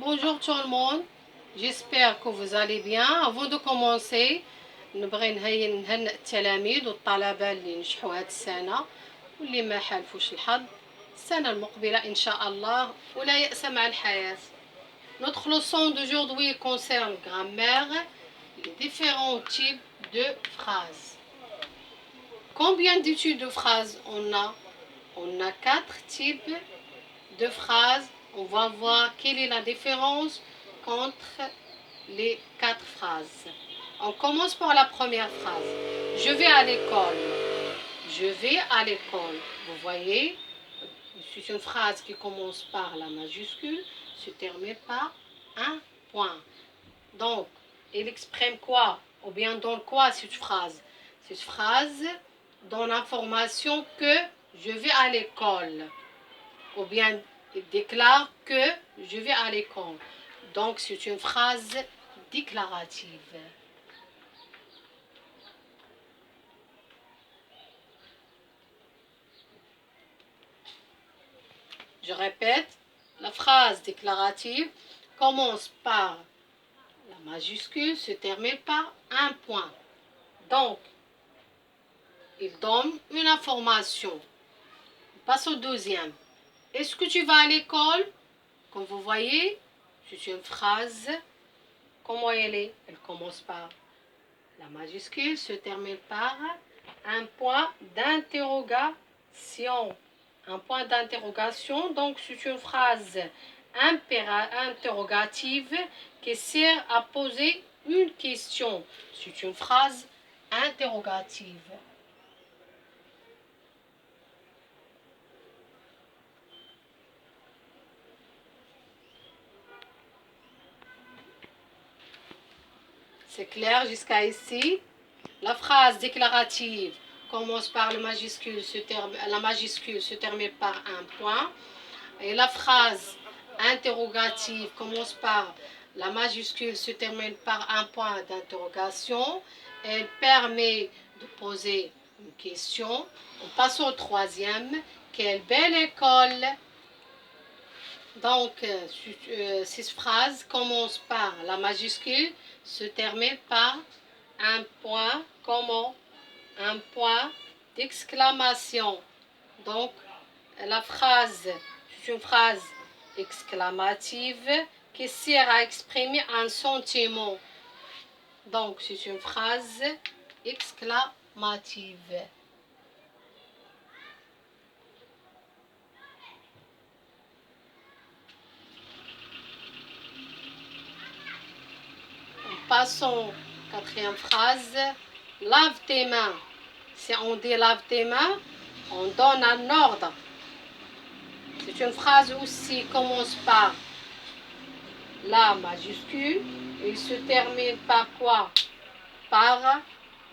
Bonjour tout le monde, j'espère que vous allez bien. Avant de commencer نبغي نهنئ التلاميذ والطلبة اللي نجحوا هاد السنة واللي ما حالفوش الحظ. السنة المقبلة إن شاء الله ولا يأس مع الحياة. Notre leçon d'aujourd'hui concerne grammaire, les différents types de phrases. Combien de types de phrases on a? On a 4 types de phrases. On va voir quelle est la différence entre les 4 phrases. On commence par la première phrase. Je vais à l'école. Je vais à l'école. Vous voyez, c'est une phrase qui commence par la majuscule, se termine par un point. Donc, elle exprime quoi? Ou bien donne quoi cette phrase? Cette phrase donne l'information que je vais à l'école. Ou bien il déclare que je vais à l'école. Donc c'est une phrase déclarative. Je répète, la phrase déclarative commence par la majuscule, se termine par un point. Donc, il donne une information. On passe au deuxième. Est-ce que tu vas à l'école? Comme vous voyez, c'est une phrase. Comment elle est? Elle commence par la majuscule, se termine par un point d'interrogation. Un point d'interrogation, donc c'est une phrase interrogative qui sert à poser une question. C'est une phrase interrogative. C'est clair jusqu'à ici. La phrase déclarative commence par la majuscule, se termine par un point. Et la phrase interrogative commence par la majuscule, se termine par un point d'interrogation. Elle permet de poser une question. On passe au troisième. Quelle belle école! Donc, cette phrase commence par la majuscule, se termine par un point, comment? Un point d'exclamation. Donc, la phrase, c'est une phrase exclamative qui sert à exprimer un sentiment. Donc, c'est une phrase exclamative. Passons quatrième phrase. Lave tes mains. Si on dit lave tes mains, on donne un ordre. C'est une phrase aussi qui commence par la majuscule et se termine par quoi? Par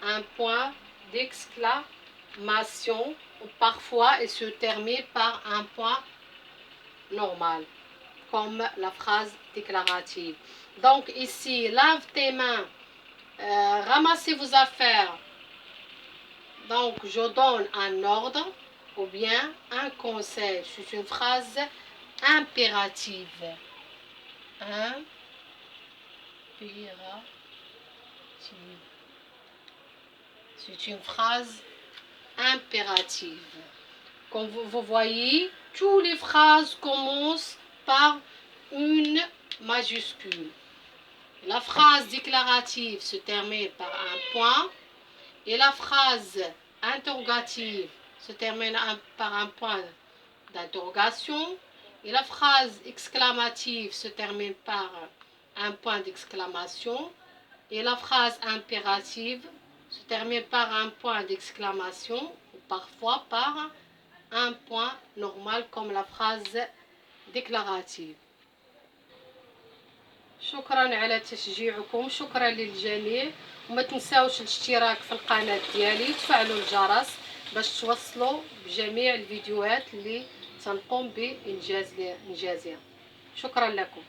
un point d'exclamation. Ou parfois, elle se termine par un point normal, comme la phrase déclarative. Donc ici, lave tes mains, ramassez vos affaires. Donc je donne un ordre ou bien un conseil. C'est une phrase impérative. Impérative. C'est une phrase impérative. Comme vous voyez, toutes les phrases commencent par une majuscule. La phrase déclarative se termine par un point et la phrase interrogative se termine par un point d'interrogation et la phrase exclamative se termine par un point d'exclamation et la phrase impérative se termine par un point d'exclamation ou parfois par un point normal comme la phrase déclarative. شكرا على تشجيعكم، شكرا للجميع، وما تنساوش الاشتراك في القناة ديالي وتفعلوا الجرس باش توصلوا بجميع الفيديوهات اللي تنقوم بإنجازها. شكرا لكم.